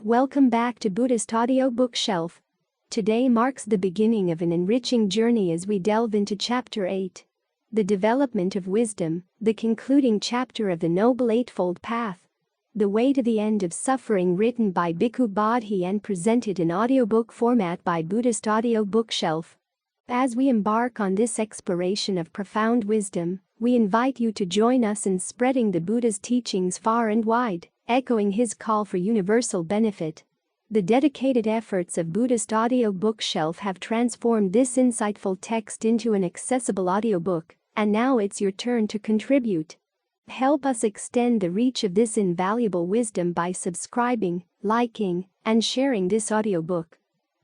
Welcome back to Buddhist Audio Bookshelf. Today marks the beginning of an enriching journey as we delve into Chapter 8. The Development of Wisdom, the concluding chapter of the Noble Eightfold Path. The Way to the End of Suffering, written by Bhikkhu Bodhi and presented in audiobook format by Buddhist Audio Bookshelf. As we embark on this exploration of profound wisdom, we invite you to join us in spreading the Buddha's teachings far and wide, echoing his call for universal benefit. The dedicated efforts of Buddhist Audio Bookshelf have transformed this insightful text into an accessible audiobook, and now it's your turn to contribute. Help us extend the reach of this invaluable wisdom by subscribing, liking, and sharing this audiobook.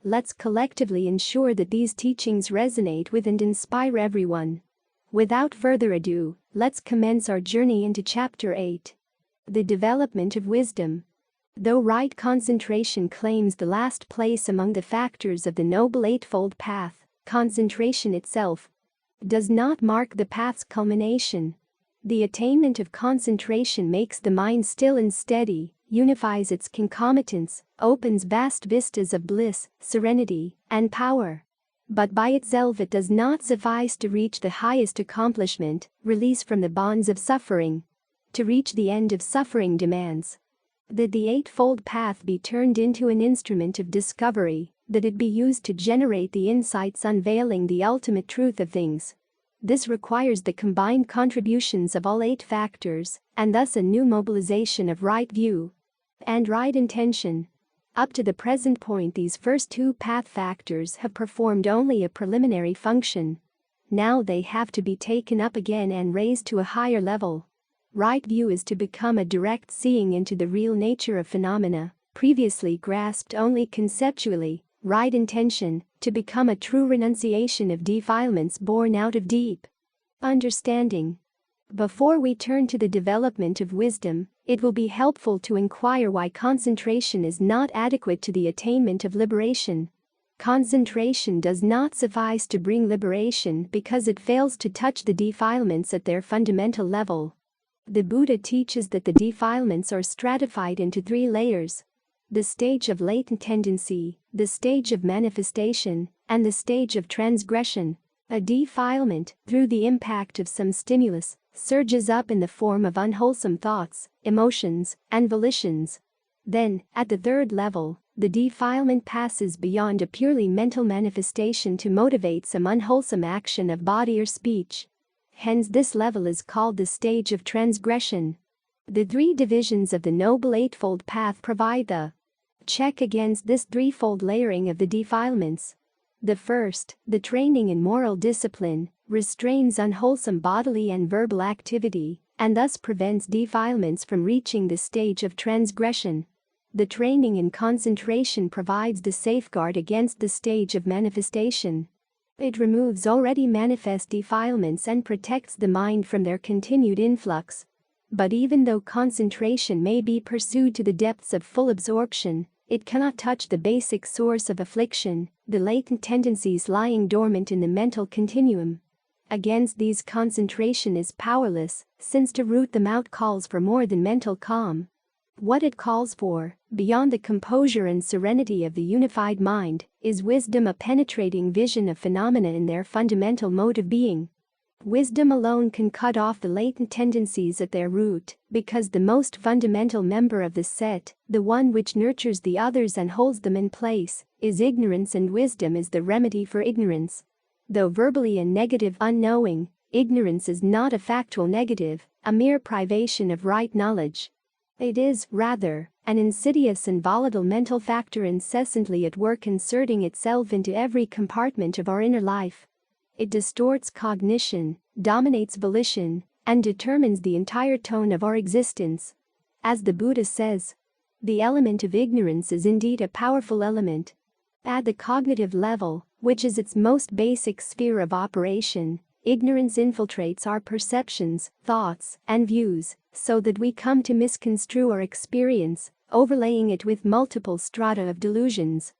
Let's collectively ensure that these teachings resonate with and inspire everyone. Without further ado, let's commence our journey into Chapter 8. The Development of Wisdom. Though right concentration claims the last place among the factors of the Noble Eightfold Path, concentration itself does not mark the path's culmination. The attainment of concentration makes the mind still and steady, unifies its concomitants, opens vast vistas of bliss, serenity, and power. But by itself it does not suffice to reach the highest accomplishment, release from the bonds of suffering. To reach the end of suffering demands that the Eightfold Path be turned into an instrument of discovery, that it be used to generate the insights unveiling the ultimate truth of things. This requires the combined contributions of all 8 factors, and thus a new mobilization of right view and right intention. Up to the present point, these first 2 path factors have performed only a preliminary function. Now they have to be taken up again and raised to a higher level. Right view is to become a direct seeing into the real nature of phenomena, previously grasped only conceptually. Right intention, to become a true renunciation of defilements born out of deep understanding. Before we turn to the development of wisdom, it will be helpful to inquire why concentration is not adequate to the attainment of liberation. Concentration does not suffice to bring liberation because it fails to touch the defilements at their fundamental level. The Buddha teaches that the defilements are stratified into 3 layers: the stage of latent tendency, the stage of manifestation, and the stage of transgression. A defilement, through the impact of some stimulus, surges up in the form of unwholesome thoughts, emotions, and volitions. Then, at the 3rd level, the defilement passes beyond a purely mental manifestation to motivate some unwholesome action of body or speech. Hence, this level is called the stage of transgression. The 3 divisions of the Noble Eightfold Path provide the check against this threefold layering of the defilements. The first, the training in moral discipline, restrains unwholesome bodily and verbal activity, and thus prevents defilements from reaching the stage of transgression. The training in concentration provides the safeguard against the stage of manifestation. It removes already manifest defilements and protects the mind from their continued influx. But even though concentration may be pursued to the depths of full absorption, it cannot touch the basic source of affliction, the latent tendencies lying dormant in the mental continuum. Against these, concentration is powerless, since to root them out calls for more than mental calm. What it calls for, beyond the composure and serenity of the unified mind, is wisdom, a penetrating vision of phenomena in their fundamental mode of being. Wisdom alone can cut off the latent tendencies at their root, because the most fundamental member of the set, the one which nurtures the others and holds them in place, is ignorance, and wisdom is the remedy for ignorance. Though verbally a negative unknowing, ignorance is not a factual negative, a mere privation of right knowledge. It is, rather, an insidious and volatile mental factor incessantly at work, inserting itself into every compartment of our inner life. It distorts cognition, dominates volition, and determines the entire tone of our existence. As the Buddha says, the element of ignorance is indeed a powerful element. At the cognitive level, which is its most basic sphere of operation, ignorance infiltrates our perceptions, thoughts, and views, so that we come to misconstrue our experience, overlaying it with multiple strata of delusions.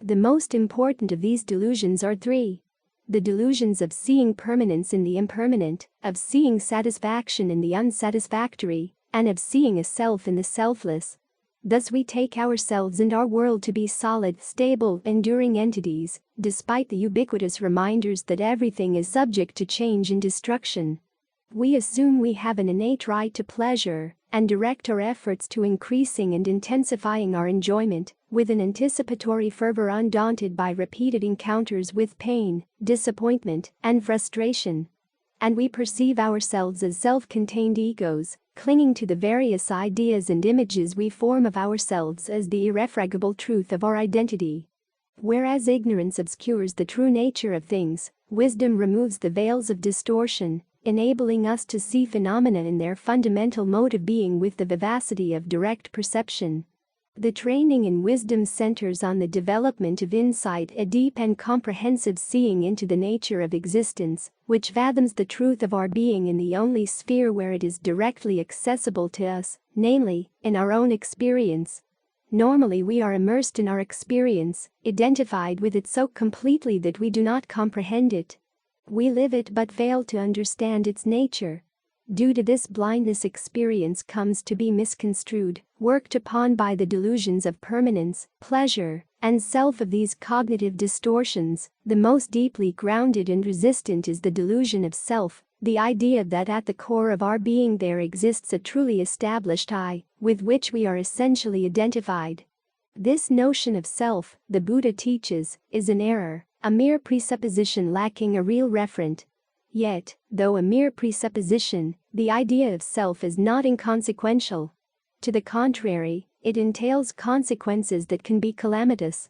The most important of these delusions are 3. The delusions of seeing permanence in the impermanent, of seeing satisfaction in the unsatisfactory, and of seeing a self in the selfless. Thus we take ourselves and our world to be solid, stable, enduring entities, despite the ubiquitous reminders that everything is subject to change and destruction. We assume we have an innate right to pleasure and direct our efforts to increasing and intensifying our enjoyment, with an anticipatory fervor undaunted by repeated encounters with pain, disappointment, and frustration. And we perceive ourselves as self-contained egos, clinging to the various ideas and images we form of ourselves as the irrefragable truth of our identity. Whereas ignorance obscures the true nature of things, wisdom removes the veils of distortion, enabling us to see phenomena in their fundamental mode of being with the vivacity of direct perception. The training in wisdom centers on the development of insight, a deep and comprehensive seeing into the nature of existence, which fathoms the truth of our being in the only sphere where it is directly accessible to us, namely, in our own experience. Normally we are immersed in our experience, identified with it so completely that we do not comprehend it. We live it but fail to understand its nature. Due to this blindness, experience comes to be misconstrued, worked upon by the delusions of permanence, pleasure, and self. Of these cognitive distortions, the most deeply grounded and resistant is the delusion of self, the idea that at the core of our being there exists a truly established I, with which we are essentially identified. This notion of self, the Buddha teaches, is an error, a mere presupposition lacking a real referent. Yet, though a mere presupposition, the idea of self is not inconsequential. To the contrary, it entails consequences that can be calamitous.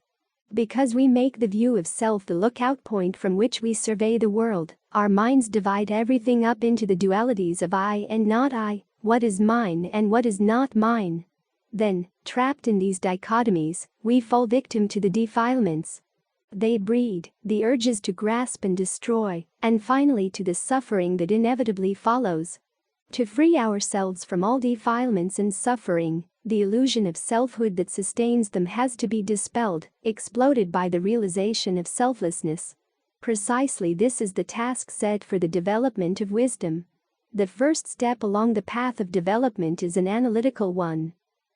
Because we make the view of self the lookout point from which we survey the world, our minds divide everything up into the dualities of I and not I, what is mine and what is not mine. Then, trapped in these dichotomies, we fall victim to the defilements. They breed the urges to grasp and destroy, and finally to the suffering that inevitably follows. To free ourselves from all defilements and suffering, the illusion of selfhood that sustains them has to be dispelled, exploded by the realization of selflessness. Precisely this is the task set for the development of wisdom. The first step along the path of development is an analytical one.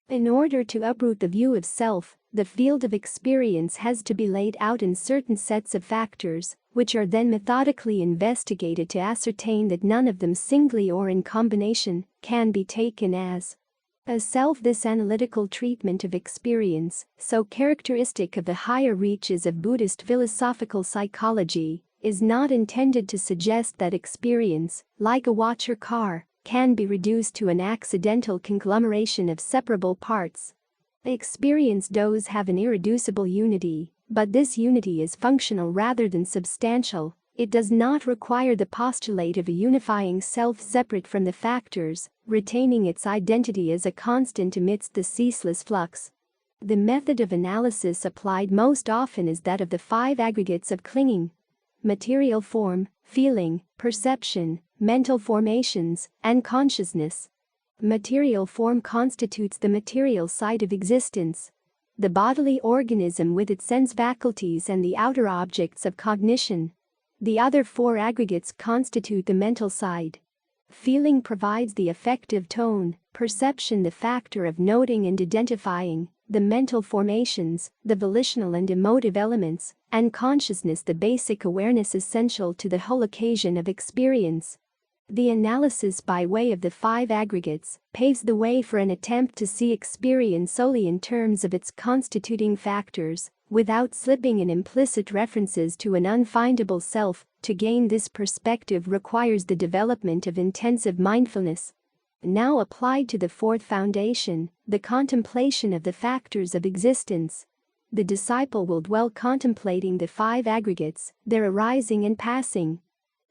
In order to uproot the view of self, the field of experience has to be laid out in certain sets of factors, which are then methodically investigated to ascertain that none of them singly or in combination can be taken as a self. This analytical treatment of experience, so characteristic of the higher reaches of Buddhist philosophical psychology, is not intended to suggest that experience, like a watch or car, can be reduced to an accidental conglomeration of separable parts. Experience does have an irreducible unity, but this unity is functional rather than substantial. It does not require the postulate of a unifying self separate from the factors, retaining its identity as a constant amidst the ceaseless flux. The method of analysis applied most often is that of the 5 aggregates of clinging: material form, feeling, perception, mental formations, and consciousness. Material form constitutes the material side of existence, the bodily organism with its sense faculties and the outer objects of cognition. The other 4 aggregates constitute the mental side. Feeling provides the affective tone, perception the factor of noting and identifying, the mental formations, the volitional and emotive elements, and consciousness the basic awareness essential to the whole occasion of experience. The analysis by way of the 5 aggregates paves the way for an attempt to see experience solely in terms of its constituting factors, without slipping in implicit references to an unfindable self. To gain this perspective requires the development of intensive mindfulness. Now applied to the 4th foundation, the contemplation of the factors of existence. The disciple will dwell contemplating the 5 aggregates, their arising and passing.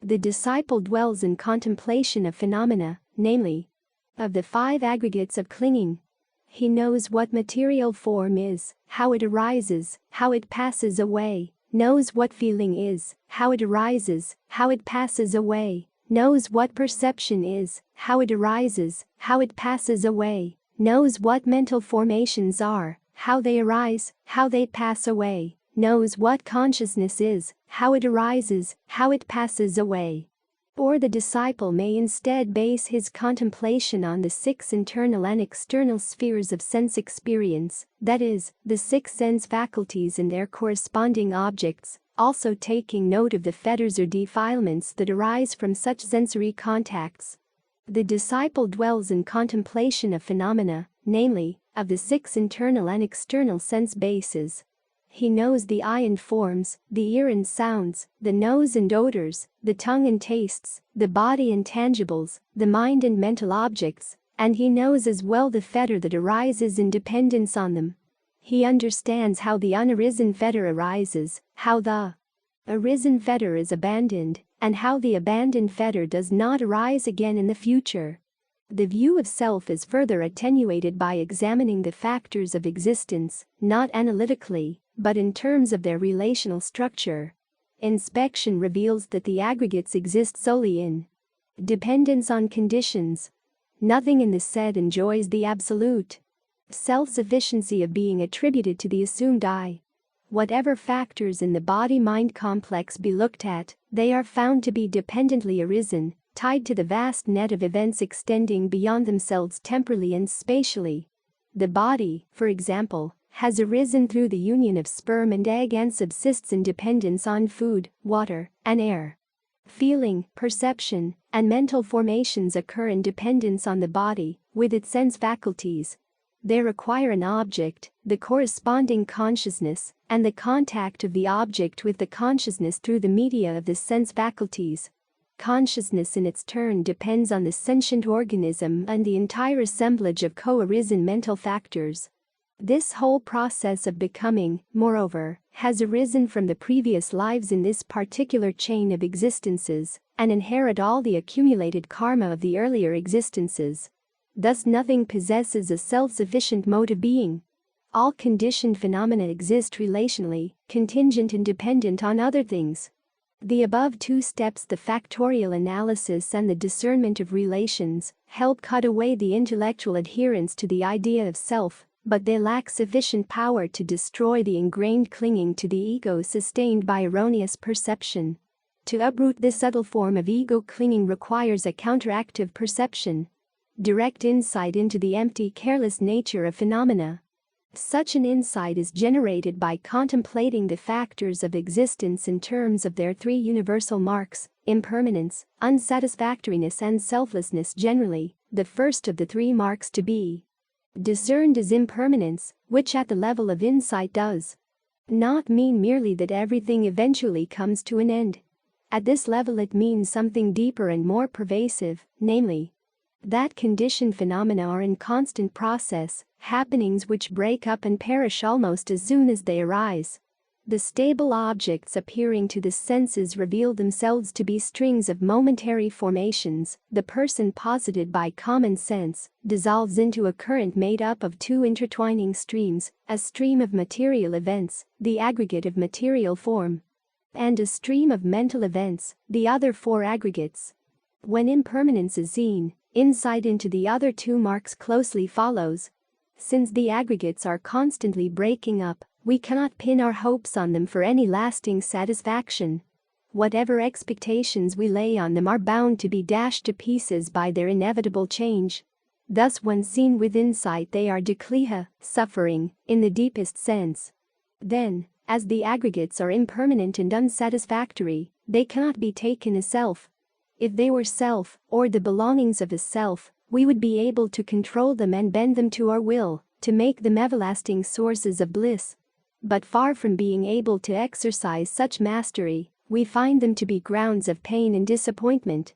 The disciple dwells in contemplation of phenomena, namely, of the 5 aggregates of clinging. He knows what material form is, how it arises, how it passes away, knows what feeling is, how it arises, how it passes away, knows what perception is, how it arises, how it passes away, knows what mental formations are, how they arise, how they pass away, knows what consciousness is, how it arises, how it passes away. Or the disciple may instead base his contemplation on the 6 internal and external spheres of sense experience, that is, the 6 sense faculties and their corresponding objects, also taking note of the fetters or defilements that arise from such sensory contacts. The disciple dwells in contemplation of phenomena, namely, of the 6 internal and external sense bases. He knows the eye and forms, the ear and sounds, the nose and odors, the tongue and tastes, the body and tangibles, the mind and mental objects, and he knows as well the fetter that arises in dependence on them. He understands how the unarisen fetter arises, how the arisen fetter is abandoned, and how the abandoned fetter does not arise again in the future. The view of self is further attenuated by examining the factors of existence, not analytically, but in terms of their relational structure. Inspection reveals that the aggregates exist solely in dependence on conditions. Nothing in the set enjoys the absolute self-sufficiency of being attributed to the assumed I. Whatever factors in the body-mind complex be looked at, they are found to be dependently arisen, tied to the vast net of events extending beyond themselves temporally and spatially. The body, for example, has arisen through the union of sperm and egg and subsists in dependence on food, water, and air. Feeling, perception, and mental formations occur in dependence on the body, with its sense faculties. They require an object, the corresponding consciousness, and the contact of the object with the consciousness through the media of the sense faculties. Consciousness in its turn depends on the sentient organism and the entire assemblage of co-arisen mental factors. This whole process of becoming, moreover, has arisen from the previous lives in this particular chain of existences, and inherit all the accumulated karma of the earlier existences. Thus nothing possesses a self-sufficient mode of being. All conditioned phenomena exist relationally, contingent and dependent on other things. The above 2 steps, the factorial analysis and the discernment of relations, help cut away the intellectual adherence to the idea of self, but they lack sufficient power to destroy the ingrained clinging to the ego sustained by erroneous perception. To uproot this subtle form of ego clinging requires a counteractive perception, direct insight into the empty, careless nature of phenomena. Such an insight is generated by contemplating the factors of existence in terms of their 3 universal marks: impermanence, unsatisfactoriness, and selflessness. Generally, the first of the 3 marks to be discerned is impermanence, which at the level of insight does not mean merely that everything eventually comes to an end. At this level it means something deeper and more pervasive, namely, that conditioned phenomena are in constant process, happenings which break up and perish almost as soon as they arise. The stable objects appearing to the senses reveal themselves to be strings of momentary formations. The person posited by common sense dissolves into a current made up of 2 intertwining streams, a stream of material events, the aggregate of material form, and a stream of mental events, the other 4 aggregates. When impermanence is seen, insight into the other 2 marks closely follows. Since the aggregates are constantly breaking up, we cannot pin our hopes on them for any lasting satisfaction. Whatever expectations we lay on them are bound to be dashed to pieces by their inevitable change. Thus, when seen with insight, they are dukkha, suffering, in the deepest sense. Then, as the aggregates are impermanent and unsatisfactory, they cannot be taken as self. If they were self, or the belongings of a self, we would be able to control them and bend them to our will, to make them everlasting sources of bliss. But far from being able to exercise such mastery, we find them to be grounds of pain and disappointment.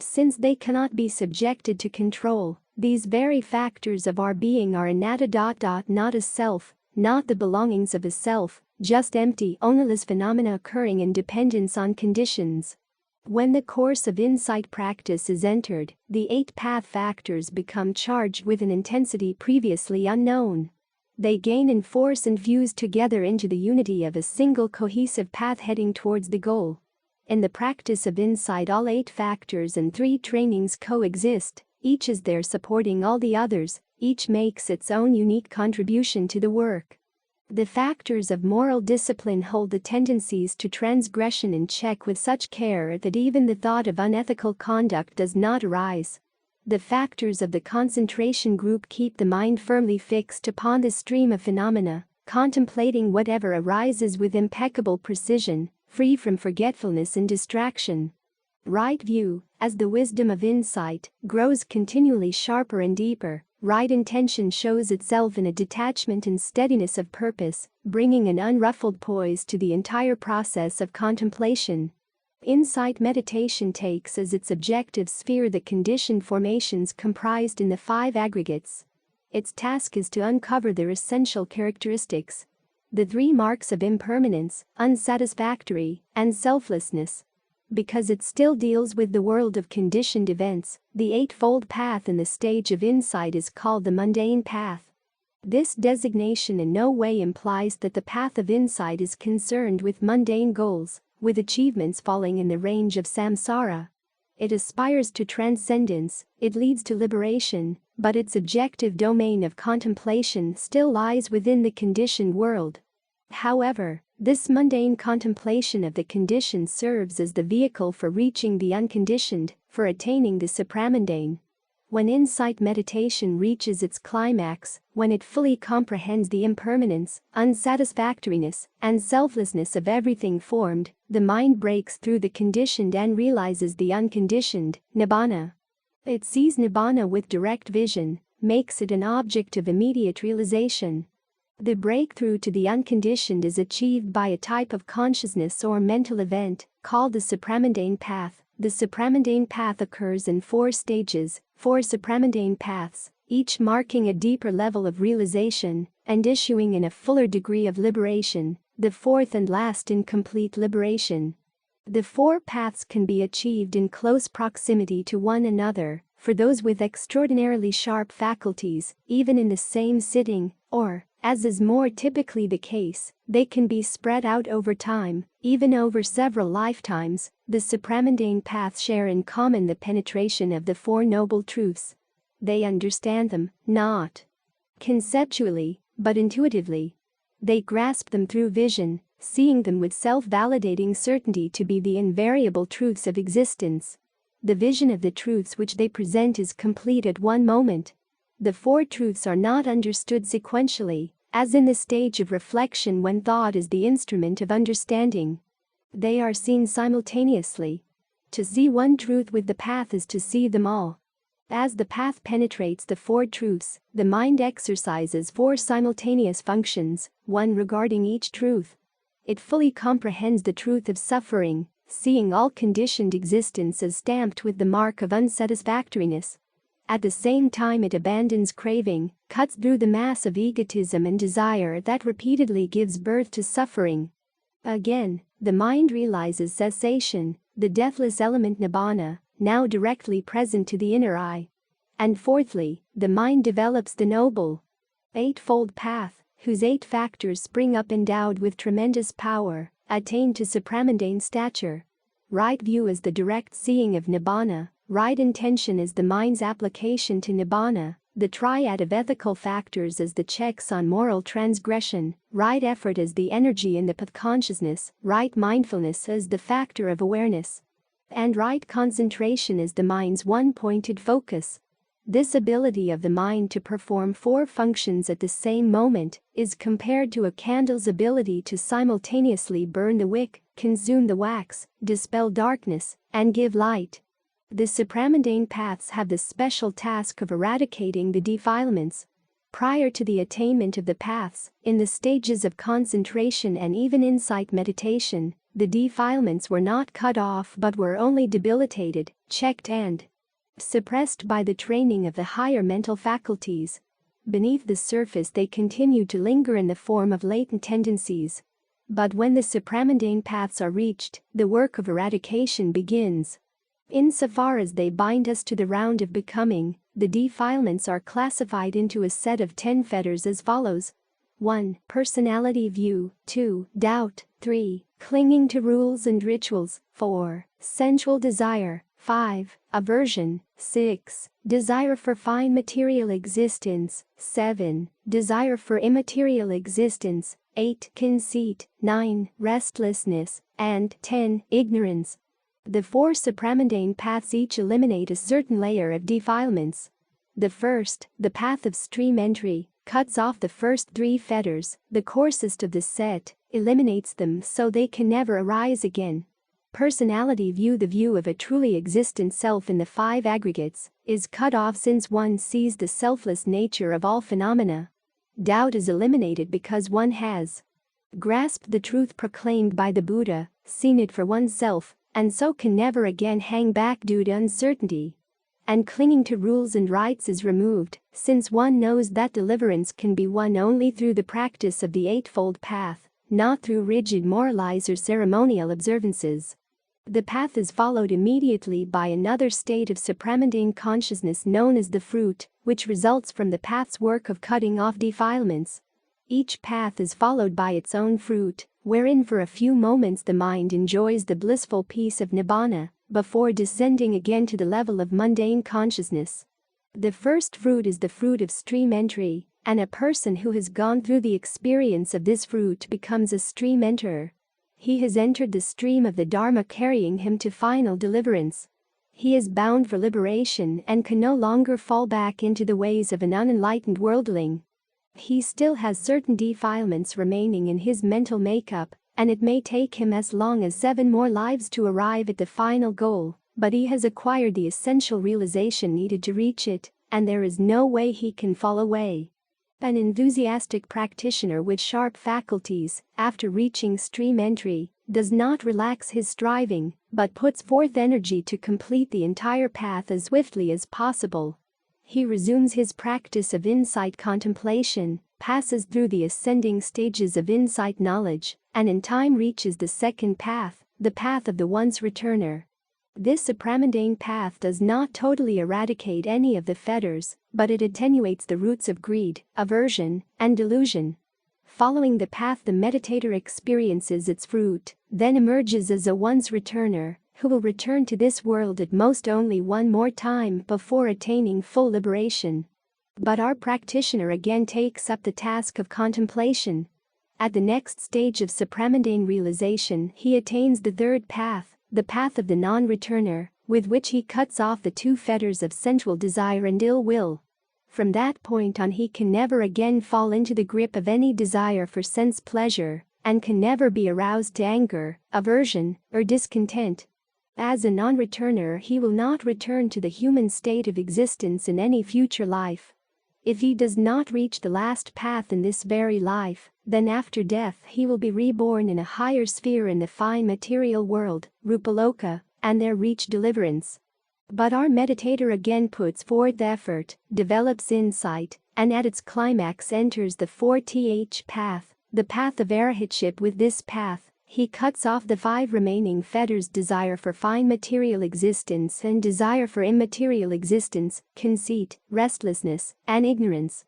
Since they cannot be subjected to control, these very factors of our being are anatta. Not a self, not the belongings of a self, just empty, ownerless phenomena occurring in dependence on conditions. When the course of insight practice is entered, the 8 path factors become charged with an intensity previously unknown. They gain in force and fuse together into the unity of a single cohesive path heading towards the goal. In the practice of insight, all 8 factors and 3 trainings coexist, each is there supporting all the others, each makes its own unique contribution to the work. The factors of moral discipline hold the tendencies to transgression in check with such care that even the thought of unethical conduct does not arise. The factors of the concentration group keep the mind firmly fixed upon the stream of phenomena, contemplating whatever arises with impeccable precision, free from forgetfulness and distraction. Right view, as the wisdom of insight grows continually sharper and deeper, right intention shows itself in a detachment and steadiness of purpose, bringing an unruffled poise to the entire process of contemplation. Insight meditation takes as its objective sphere the conditioned formations comprised in the 5 aggregates. Its task is to uncover their essential characteristics. The 3 marks of impermanence, unsatisfactory, and selflessness. Because it still deals with the world of conditioned events, the Eightfold Path in the stage of insight is called the mundane path. This designation in no way implies that the path of insight is concerned with mundane goals, with achievements falling in the range of samsara. It aspires to transcendence, it leads to liberation, but its objective domain of contemplation still lies within the conditioned world. However, this mundane contemplation of the conditioned serves as the vehicle for reaching the unconditioned, for attaining the supramundane. When insight meditation reaches its climax, when it fully comprehends the impermanence, unsatisfactoriness, and selflessness of everything formed, the mind breaks through the conditioned and realizes the unconditioned, nibbana. It sees nibbana with direct vision, makes it an object of immediate realization. The breakthrough to the unconditioned is achieved by a type of consciousness or mental event, called the supramundane path. The supramundane path occurs in 4 stages, 4 supramundane paths, each marking a deeper level of realization, and issuing in a fuller degree of liberation, the 4th and last in complete liberation. The 4 paths can be achieved in close proximity to one another, for those with extraordinarily sharp faculties, even in the same sitting, or, as is more typically the case, they can be spread out over time, even over several lifetimes. The supramundane paths share in common the penetration of the 4 noble truths. They understand them, not conceptually, but intuitively. They grasp them through vision, seeing them with self-validating certainty to be the invariable truths of existence. The vision of the truths which they present is complete at one moment. The 4 truths are not understood sequentially, as in the stage of reflection when thought is the instrument of understanding. They are seen simultaneously. To see one truth with the path is to see them all. As the path penetrates the 4 truths, the mind exercises 4 simultaneous functions, one regarding each truth. It fully comprehends the truth of suffering, seeing all conditioned existence as stamped with the mark of unsatisfactoriness. At the same time it abandons craving, cuts through the mass of egotism and desire that repeatedly gives birth to suffering. Again, the mind realizes cessation, the deathless element nibbana, now directly present to the inner eye. And fourthly, the mind develops the Noble Eightfold Path, whose 8 factors spring up endowed with tremendous power, attain to supramundane stature. Right view is the direct seeing of nibbana. Right intention is the mind's application to nibbana, the triad of ethical factors as the checks on moral transgression, right effort as the energy in the path consciousness, right mindfulness as the factor of awareness, and right concentration is the mind's one-pointed focus. This ability of the mind to perform 4 functions at the same moment is compared to a candle's ability to simultaneously burn the wick, consume the wax, dispel darkness, and give light. The supramundane paths have the special task of eradicating the defilements. Prior to the attainment of the paths, in the stages of concentration and even insight meditation, the defilements were not cut off but were only debilitated, checked and suppressed by the training of the higher mental faculties. Beneath the surface they continue to linger in the form of latent tendencies. But when the supramundane paths are reached, the work of eradication begins. Insofar as they bind us to the round of becoming, the defilements are classified into a set of 10 fetters as follows. 1. Personality view. 2. Doubt. 3. Clinging to rules and rituals. 4. Sensual desire. 5. Aversion. 6. Desire for fine material existence. 7. Desire for immaterial existence. 8. Conceit. 9. Restlessness. And 10. Ignorance. The four supramundane paths each eliminate a certain layer of defilements. The first, the path of stream entry, cuts off the first three fetters, the coarsest of the set, eliminates them so they can never arise again. Personality view, the view of a truly existent self in the five aggregates, is cut off since one sees the selfless nature of all phenomena. Doubt is eliminated because one has grasped the truth proclaimed by the Buddha, seen it for oneself, and so can never again hang back due to uncertainty. And clinging to rules and rites is removed, since one knows that deliverance can be won only through the practice of the Eightfold Path, not through rigid moralize or ceremonial observances. The path is followed immediately by another state of supramundane consciousness known as the fruit, which results from the path's work of cutting off defilements. Each path is followed by its own fruit, wherein for a few moments the mind enjoys the blissful peace of nibbana, before descending again to the level of mundane consciousness. The first fruit is the fruit of stream entry, and a person who has gone through the experience of this fruit becomes a stream enterer. He has entered the stream of the Dharma carrying him to final deliverance. He is bound for liberation and can no longer fall back into the ways of an unenlightened worldling. He still has certain defilements remaining in his mental makeup, and it may take him as long as 7 more lives to arrive at the final goal, but he has acquired the essential realization needed to reach it, and there is no way he can fall away. An enthusiastic practitioner with sharp faculties, after reaching stream entry, does not relax his striving, but puts forth energy to complete the entire path as swiftly as possible. He resumes his practice of insight contemplation, passes through the ascending stages of insight knowledge, and in time reaches the second path, the path of the once returner. This supramundane path does not totally eradicate any of the fetters, but it attenuates the roots of greed, aversion, and delusion. Following the path, the meditator experiences its fruit, then emerges as a once returner, who will return to this world at most only one more time before attaining full liberation. But our practitioner again takes up the task of contemplation. At the next stage of supramundane realization, he attains the third path, the path of the non-returner, with which he cuts off the 2 fetters of sensual desire and ill will. From that point on, he can never again fall into the grip of any desire for sense pleasure, and can never be aroused to anger, aversion, or discontent. As a non-returner, he will not return to the human state of existence in any future life. If he does not reach the last path in this very life, then after death he will be reborn in a higher sphere in the fine material world, Rupaloka, and there reach deliverance. But our meditator again puts forth effort, develops insight, and at its climax enters the 4th path, the path of arahantship. With this path, he cuts off the 5 remaining fetters: desire for fine material existence and desire for immaterial existence, conceit, restlessness, and ignorance.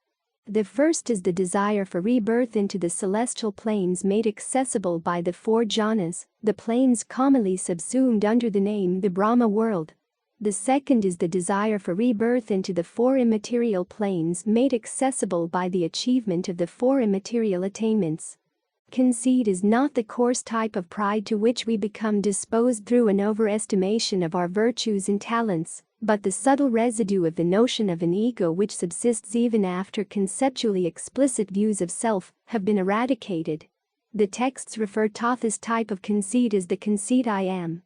The first is the desire for rebirth into the celestial planes made accessible by the 4 jhanas, the planes commonly subsumed under the name the Brahma world. The second is the desire for rebirth into the 4 immaterial planes made accessible by the achievement of the 4 immaterial attainments. Conceit is not the coarse type of pride to which we become disposed through an overestimation of our virtues and talents, but the subtle residue of the notion of an ego which subsists even after conceptually explicit views of self have been eradicated. The texts refer to this type of conceit as the conceit I am.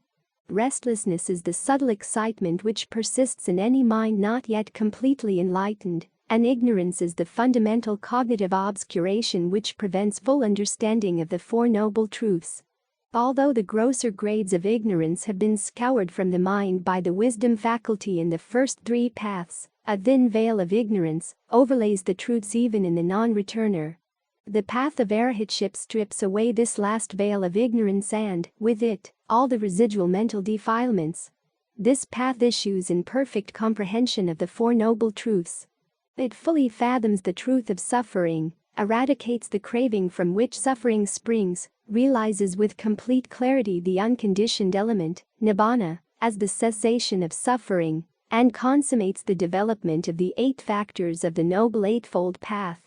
Restlessness is the subtle excitement which persists in any mind not yet completely enlightened, and ignorance is the fundamental cognitive obscuration which prevents full understanding of the 4 noble truths. Although the grosser grades of ignorance have been scoured from the mind by the wisdom faculty in the first 3 paths, a thin veil of ignorance overlays the truths even in the non-returner. The path of arahantship strips away this last veil of ignorance and, with it, all the residual mental defilements. This path issues in perfect comprehension of the 4 noble truths. It fully fathoms the truth of suffering, eradicates the craving from which suffering springs, realizes with complete clarity the unconditioned element, nibbana, as the cessation of suffering, and consummates the development of the 8 factors of the Noble Eightfold Path.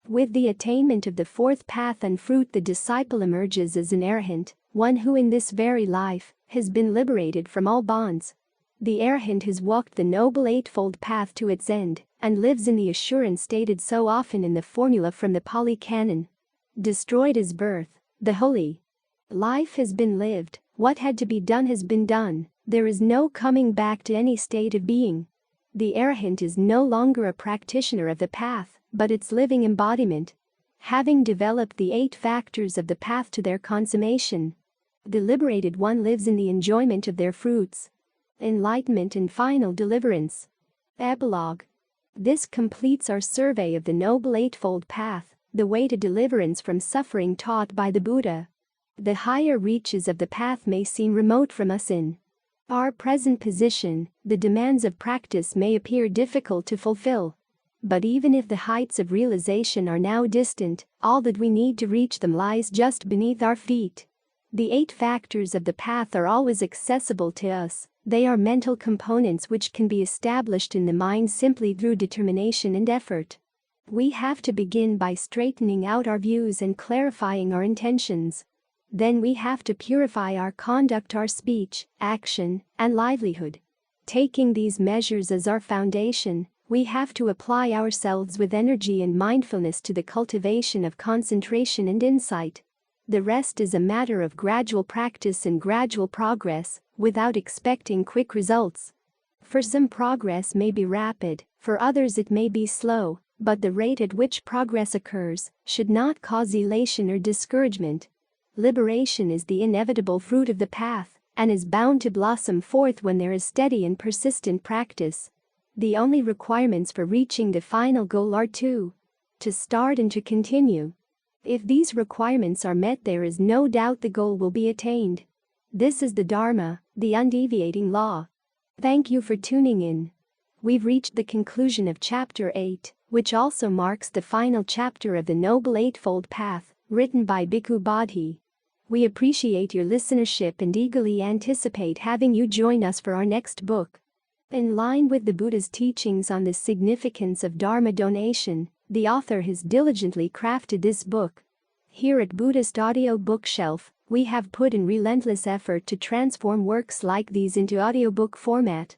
With the attainment of the 4th path and fruit, the disciple emerges as an arahant, one who in this very life has been liberated from all bonds. The arahant has walked the Noble Eightfold Path to its end and lives in the assurance stated so often in the formula from the Pali Canon. Destroyed is birth, the holy life has been lived, what had to be done has been done, there is no coming back to any state of being. The arahant is no longer a practitioner of the path, but its living embodiment. Having developed the 8 factors of the path to their consummation, the liberated one lives in the enjoyment of their fruits, enlightenment and final deliverance. Epilogue. This completes our survey of the Noble Eightfold Path, the way to deliverance from suffering taught by the Buddha. The higher reaches of the path may seem remote from us in our present position, the demands of practice may appear difficult to fulfill. But even if the heights of realization are now distant, all that we need to reach them lies just beneath our feet. The 8 factors of the path are always accessible to us. They are mental components which can be established in the mind simply through determination and effort. We have to begin by straightening out our views and clarifying our intentions. Then we have to purify our conduct, our speech, action, and livelihood. Taking these measures as our foundation, we have to apply ourselves with energy and mindfulness to the cultivation of concentration and insight. The rest is a matter of gradual practice and gradual progress, without expecting quick results. For some, progress may be rapid, for others it may be slow, but the rate at which progress occurs should not cause elation or discouragement. Liberation is the inevitable fruit of the path, and is bound to blossom forth when there is steady and persistent practice. The only requirements for reaching the final goal are to start and to continue. If these requirements are met, there is no doubt the goal will be attained. This is the Dharma, the undeviating law. Thank you for tuning in. We've reached the conclusion of Chapter 8, which also marks the final chapter of the Noble Eightfold Path, written by Bhikkhu Bodhi. We appreciate your listenership and eagerly anticipate having you join us for our next book. In line with the Buddha's teachings on the significance of Dharma donation, the author has diligently crafted this book. Here at Buddhist Audio Bookshelf, we have put in relentless effort to transform works like these into audiobook format.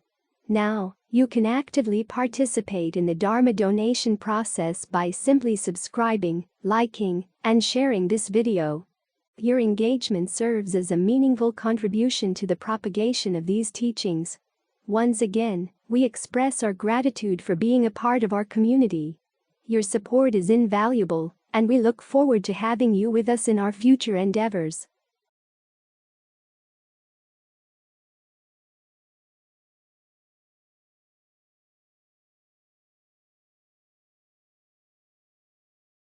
Now, you can actively participate in the Dharma donation process by simply subscribing, liking, and sharing this video. Your engagement serves as a meaningful contribution to the propagation of these teachings. Once again, we express our gratitude for being a part of our community. Your support is invaluable, and we look forward to having you with us in our future endeavors.